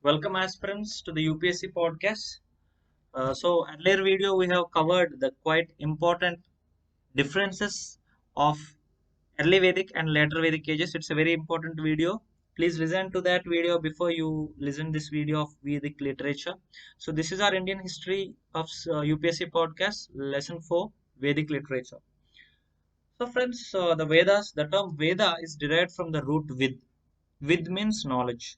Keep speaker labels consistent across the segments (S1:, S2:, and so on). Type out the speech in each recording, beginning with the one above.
S1: Welcome aspirants to the UPSC podcast. So earlier video we have covered the quite important differences of early Vedic and later Vedic ages. It's a very important video. Please listen to that video before you listen this video of Vedic literature. So this is our Indian history of UPSC podcast, lesson 4, Vedic literature. So friends, the Vedas, the term Veda is derived from the root Vid. Vid means knowledge.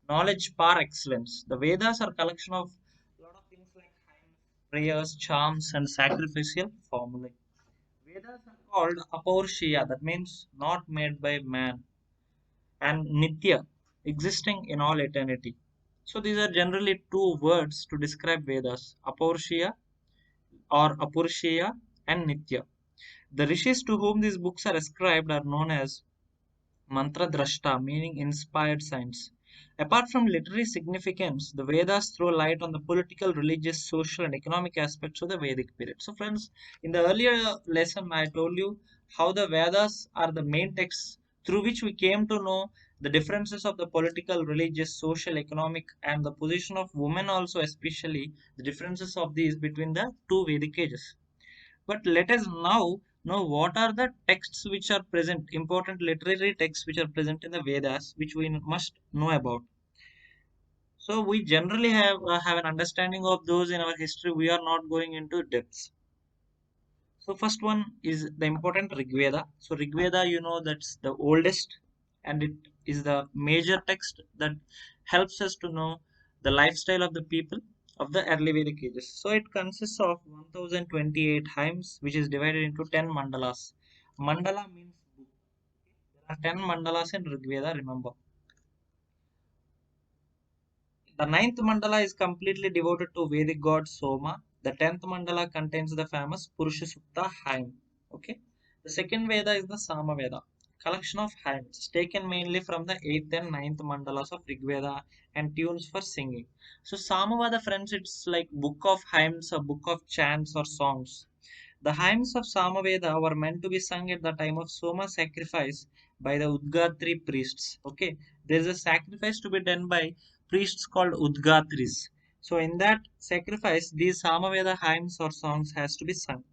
S1: Knowledge par excellence. The Vedas are collection of lot of things like hymns, prayers, charms, and sacrificial formulae. Vedas are called Apaurushiya, that means not made by man, and Nitya, existing in all eternity. So these are generally two words to describe Vedas, Apaurushiya or Apurushiya and Nitya. The rishis to whom these books are ascribed are known as Mantra Drashta, meaning inspired science. Apart from literary significance, the Vedas throw light on the political, religious, social, and economic aspects of the Vedic period. So, friends, in the earlier lesson, I told you how the Vedas are the main texts through which we came to know the differences of the political, religious, social, economic, and the position of women, also, especially the differences of these between the two Vedic ages. But let us now know what are the texts which are present, important literary texts which are present in the Vedas, which we must know about. So we generally have an understanding of those in our history. We are not going into depths. So first one is the important Rig Veda. So Rig Veda, that's the oldest, and it is the major text that helps us to know the lifestyle of the people of the early Vedic ages. So it consists of 1028 hymns, which is divided into 10 mandalas. Mandala means book. There are 10 mandalas in Rig Veda, remember. The ninth mandala is completely devoted to Vedic god Soma. The 10th mandala contains the famous Purusha Sukta hymn. Okay. The second Veda is the Sama Veda, collection of hymns taken mainly from the 8th and ninth mandalas of Rig Veda and tunes for singing. So Sama Veda, friends, it's like book of hymns, a book of chants or songs. The hymns of Samaveda were meant to be sung at the time of Soma sacrifice by the Udgatri priests. Okay, there is a sacrifice to be done by priests called Udgatris. So in that sacrifice, these Samaveda hymns or songs has to be sung.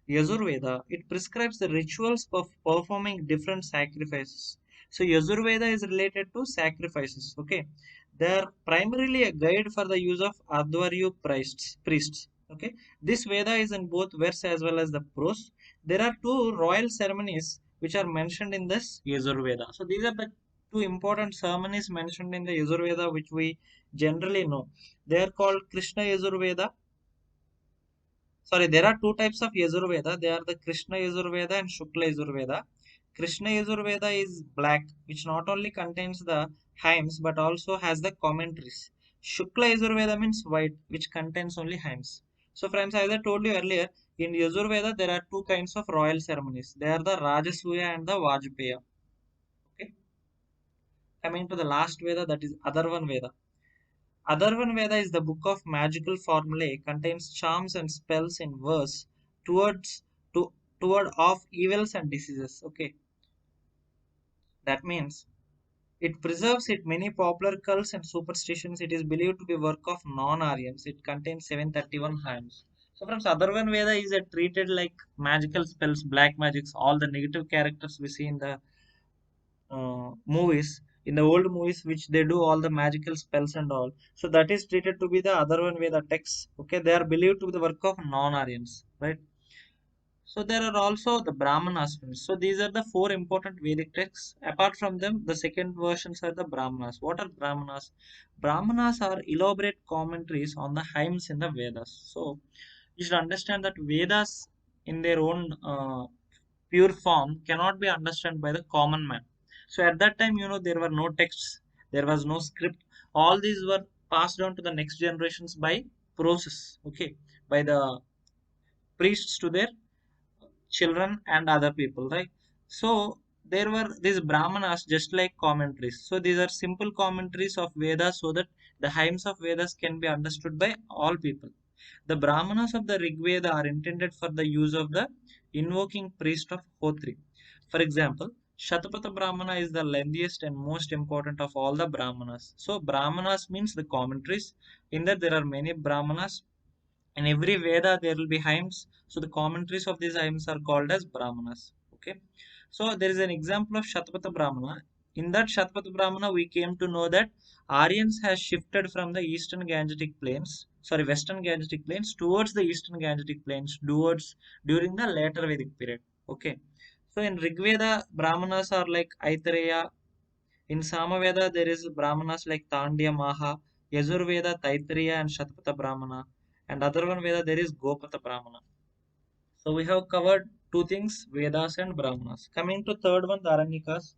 S1: Yajurveda, it prescribes the rituals of performing different sacrifices. So Yajurveda is related to sacrifices. Okay, they are primarily a guide for the use of Advaryu priests. Okay, this Veda is in both verse as well as the prose. There are two royal ceremonies which are mentioned in this Yajurveda. So these are the two important ceremonies mentioned in the Yajurveda which we generally know. They are called Krishna Yajurveda. Sorry, there are two types of Yajurveda. They are the Krishna Yajurveda and Shukla Yajurveda. Krishna Yajurveda is black, which not only contains the hymns but also has the commentaries. Shukla Yajurveda means white, which contains only hymns. So, friends, as I told you earlier, in Yajurveda there are two kinds of royal ceremonies. They are the Rajasuya and the Vajpaya. Okay, coming to the last Veda, that is Atharvan Veda. Atharvan Veda is the book of magical formulae, contains charms and spells in verse towards to toward off evils and diseases. Okay, that means it preserves it many popular cults and superstitions. It is believed to be work of non-Aryans. It contains 731 hymns. So from Atharvan Veda is treated like magical spells, black magics, all the negative characters we see in the movies, in the old movies, which they do all the magical spells and all. So that is treated to be the other one way the texts. Okay, they are believed to be the work of non-Aryans, right? So there are also the Brahmanas. So these are the four important Vedic texts. Apart from them, the second versions are the Brahmanas. What are Brahmanas? Brahmanas are elaborate commentaries on the hymns in the Vedas. So you should understand that Vedas in their own pure form cannot be understood by the common man. So at that time, there were no texts, there was no script. All these were passed on to the next generations by process, okay, by the priests to their children and other people, right? So there were these Brahmanas just like commentaries. So these are simple commentaries of Vedas so that the hymns of Vedas can be understood by all people. The Brahmanas of the Rig Veda are intended for the use of the invoking priest of Hotri. For example, Shatapatha Brahmana is the lengthiest and most important of all the Brahmanas. So Brahmanas means the commentaries. In that there are many Brahmanas. In every Veda there will be hymns. So the commentaries of these hymns are called as Brahmanas. Okay. So there is an example of Shatapatha Brahmana. In that Shatapatha Brahmana we came to know that Aryans has shifted from the Western Gangetic Plains towards the Eastern Gangetic Plains towards during the later Vedic period. Okay. So in Rigveda, Brahmanas are like Aitareya. In Samaveda, there is Brahmanas like Tandya Maha, Yajurveda, Taittiriya, and Shatapatha Brahmana. And other one Veda, there is Gopatha Brahmana. So we have covered two things, Vedas and Brahmanas. Coming to third one, the Aranyakas.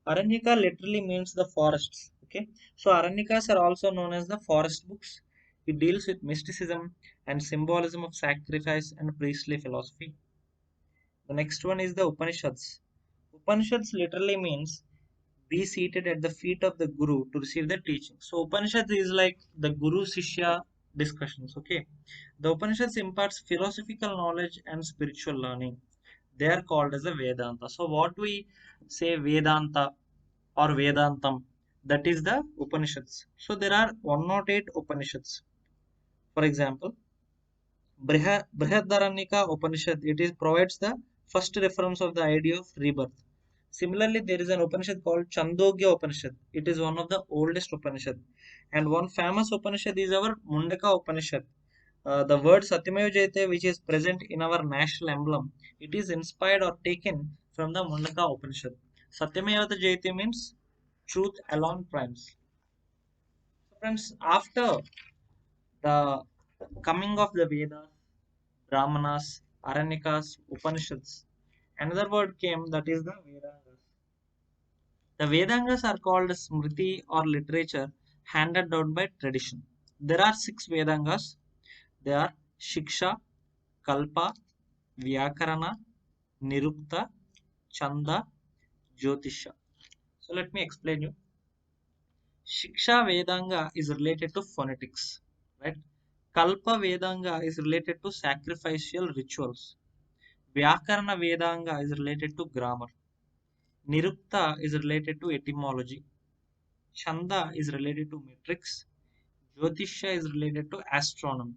S1: Aranyaka literally means the forests. Okay. So Aranyakas are also known as the forest books. It deals with mysticism and symbolism of sacrifice and priestly philosophy. The next one is the Upanishads. Upanishads literally means be seated at the feet of the Guru to receive the teaching. So Upanishads is like the Guru Sishya discussions. Okay. The Upanishads imparts philosophical knowledge and spiritual learning. They are called as a Vedanta. So what we say Vedanta or Vedantam, that is the Upanishads. So there are 108 Upanishads. For example, Brihadaranyaka Upanishad, it is provides the first reference of the idea of rebirth. Similarly, there is an Upanishad called Chandogya Upanishad. It is one of the oldest Upanishad. And one famous Upanishad is our Mundaka Upanishad. The word Satyameva Jayate, which is present in our national emblem, it is inspired or taken from the Mundaka Upanishad. Satyameva Jayate means truth alone triumphs. So friends, after the coming of the Vedas, Brahmanas, Aranyakas, Upanishads, another word came, that is the Vedangas. The Vedangas are called Smriti or literature handed down by tradition. There are six Vedangas. They are Shiksha, Kalpa, Vyakarana, Nirukta, Chanda, Jyotisha. So let me explain you. Shiksha Vedanga is related to phonetics, right? Kalpa Vedanga is related to sacrificial rituals. Vyakarana Vedanga is related to grammar. Nirukta is related to etymology. Chanda is related to metrics. Jyotisha is related to astronomy.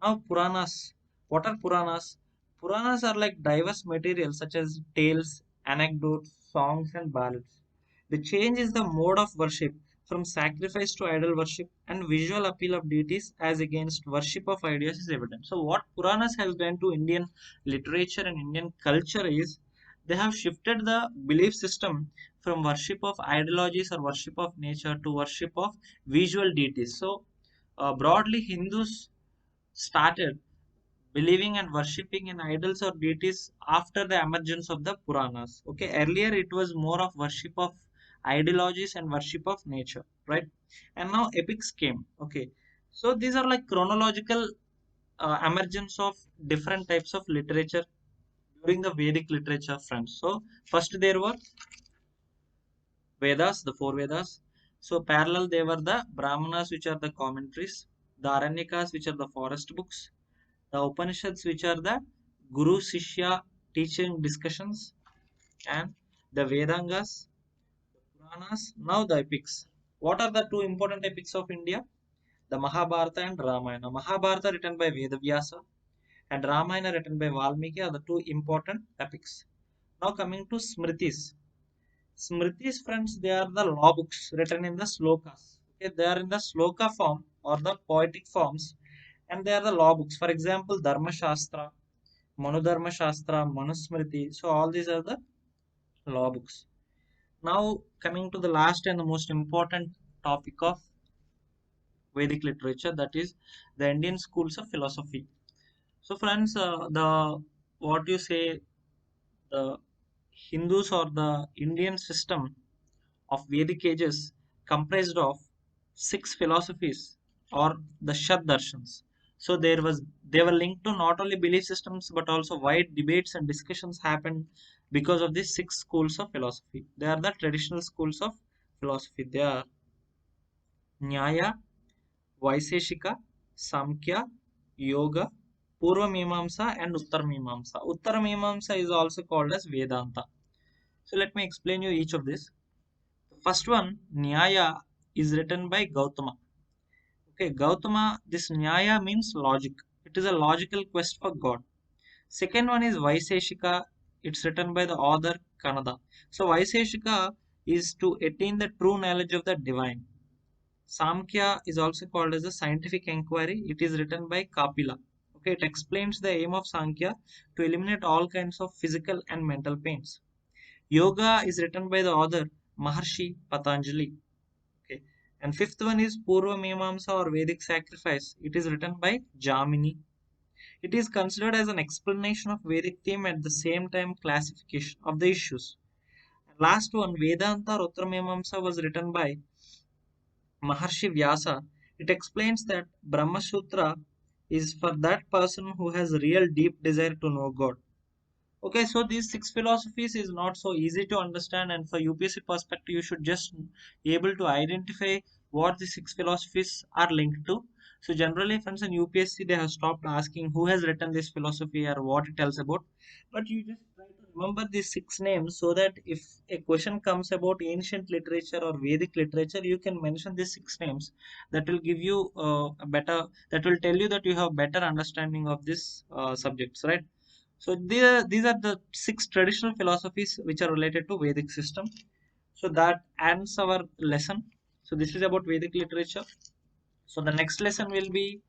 S1: Now Puranas. What are Puranas? Puranas are like diverse materials such as tales, anecdotes, songs and ballads. The change is the mode of worship from sacrifice to idol worship and visual appeal of deities as against worship of ideas is evident. So what Puranas has done to Indian literature and Indian culture is they have shifted the belief system from worship of ideologies or worship of nature to worship of visual deities. So broadly Hindus started believing and worshipping in idols or deities after the emergence of the Puranas. Okay, earlier it was more of worship of ideologies and worship of nature, right? And now epics came. Okay, so these are like chronological emergence of different types of literature during the Vedic literature, friends. So first there were Vedas, the four Vedas. So parallel they were the Brahmanas, which are the commentaries, the Aranyakas, which are the forest books, the Upanishads, which are the Guru Shishya teaching discussions, and the Vedangas, the Puranas, now the epics. What are the two important epics of India? The Mahabharata and Ramayana. Mahabharata written by Vedavyasa and Ramayana written by Valmiki are the two important epics. Now coming to Smritis. Smritis, friends, they are the law books written in the slokas. Okay, they are in the sloka form or the poetic forms, and they are the law books. For example, Dharma Shastra, Manudharma Shastra, Manusmriti. So all these are the law books. Now coming to the last and the most important topic of Vedic literature, that is the Indian schools of philosophy. So friends, the what you say the Hindus or the Indian system of Vedic ages comprised of six philosophies or the Shad Darshans. So they were linked to not only belief systems but also wide debates and discussions happened because of these six schools of philosophy. They are the traditional schools of philosophy. They are Nyaya, Vaiseshika, Samkhya, Yoga, Purva Mimamsa and Uttar Mimamsa. Uttar Mimamsa is also called as Vedanta. So let me explain you each of this. The first one, Nyaya, is written by Gautama. Okay, Gautama, this Nyaya means logic. It is a logical quest for God. Second one is Vaiseshika. It's written by the author Kanada. So Vaiseshika is to attain the true knowledge of the divine. Samkhya is also called as a scientific inquiry. It is written by Kapila. Okay, it explains the aim of Sankhya to eliminate all kinds of physical and mental pains. Yoga is written by the author Maharshi Patanjali. Okay, and fifth one is Purva Mimamsa or Vedic sacrifice. It is written by Jamini. It is considered as an explanation of Vedic theme at the same time classification of the issues. Last one, Vedanta Rutramimamsa, was written by Maharshi Vyasa. It explains that Brahma Sutra is for that person who has real deep desire to know God. Okay, so these six philosophies is not so easy to understand, and for UPSC perspective, you should just be able to identify what the six philosophies are linked to. So generally, friends, in UPSC, they have stopped asking who has written this philosophy or what it tells about. But you just try to remember these six names so that if a question comes about ancient literature or Vedic literature, you can mention these six names. That will give you a better. That will tell you that you have better understanding of this subjects, right? So these are the six traditional philosophies which are related to Vedic system. So that ends our lesson. So this is about Vedic literature. So the next lesson will be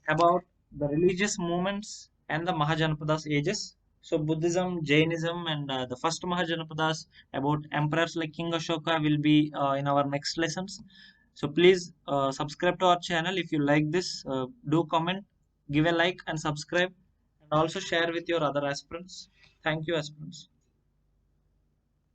S1: about the religious movements and the Mahajanapadas ages. So Buddhism, Jainism, and the first Mahajanapadas about emperors like King Ashoka will be in our next lessons. So please subscribe to our channel if you like this. Do comment, give a like, and subscribe, and also share with your other aspirants. Thank you, aspirants.